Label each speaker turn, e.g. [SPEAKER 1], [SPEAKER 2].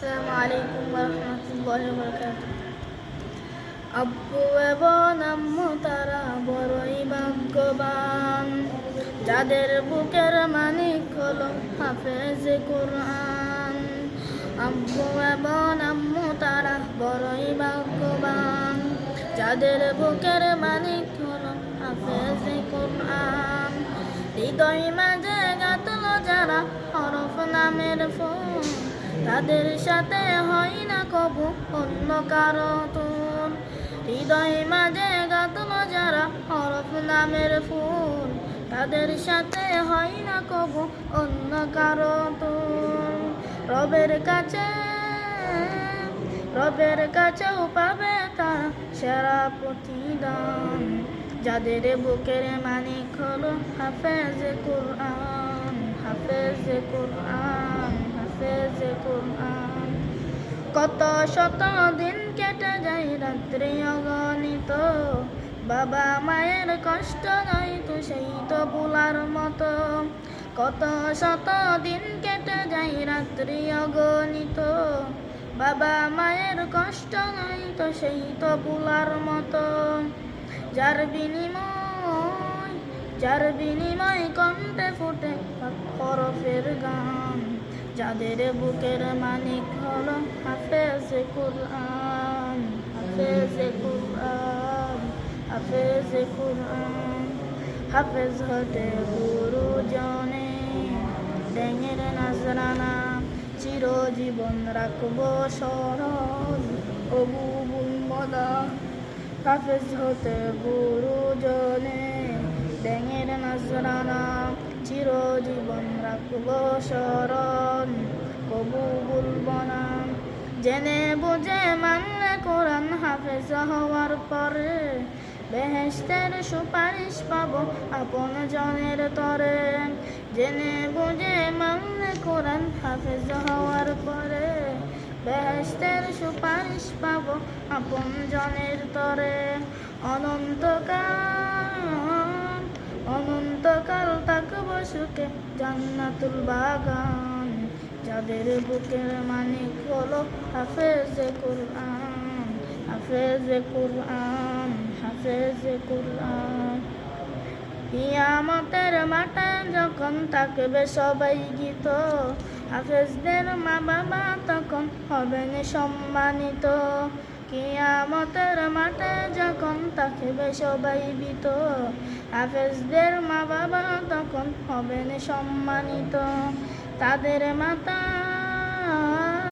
[SPEAKER 1] আসসালামু আলাইকুম ওয়া রাহমাতুল্লাহি ওয়া বারাকাতুহু। আব্বু এবং আম্মু তারা বড়ই ভাগ্যবান, যাদের বুকের মানিক হলো হাফেজে কুরআন। আব্বু এবং আম্মু তারা বড়ই ভাগ্যবান, যাদের বুকের মানিক হলো হাফেজে কুরআন। হৃদয় মাঝে গাঁথলো যারা হরফ নামের ফুল, তাদের সাথে হয় না কবু অন্য কারো তুল। হৃদয় মাঝে গাঁথলো যারা হরফ নামের ফুল, তাদের সাথে হয় না কবু অন্য কারো তুল। রবের কাছেও পাবে তারা সেরা প্রতিদান, যাদের বুকের মানিক হলো হাফেজে কুরআন, হাফেজে কুরআন, হাফেজে কুরআন। কত শত দিন কেটে যায় রাত্রি অগণিত, বাবা মায়ের কষ্ট নয় তো সেই তো ভুলার মতো। কত শত দিন কেটে যায় রাত্রি অগণিত, বাবা মায়ের কষ্ট নয় তো সেই তো ভুলার মতো। যার বিনিময় কণ্ঠে ফুটে হরফের গান, যাদের বুকের মানিক হলো হাফেজে কুরআন, হাফেজে কুরআন, হাফেজে কুরআন। হাফেজ হতে গুরুজনে ডেঙের নাজরানা, চিরজীবন রাখবো স্মরণ ও বুবুল মদা। হাফেজ হতে গুরুজনে ডেঙের নাজরানা, চিরজীবন রাখবো স্মরণ কবু ভুলব না। জেনে বুঝে মানলে কোরআন হাফেজ হওয়ার পরে, বেহেশতের সুপারিশ পাবো আপন জনের তরে। জেনে বুঝে মানলে কোরআন হাফেজ হওয়ার পরে, বেহেশতের সুপারিশ পাবো আপন জনের তরে। অনন্তকাল থাকবো সুখে জান্নাতুল বাগান, যাদের বুকের মানিক হলো হাফেজে কুরআন, হাফেজে কুরআন, হাফেজে কুরআন। কিয়ামতের মাঠে যখন থাকবে সবাই গীত, হাফেজদের মা বাবা তখন হবেন সম্মানিত। কিয়ামতের মাঠে যখন থাকবে সবাই ভীত, হাফেজদের মা বাবা তখন হবেন সম্মানিত। তাদের মাতা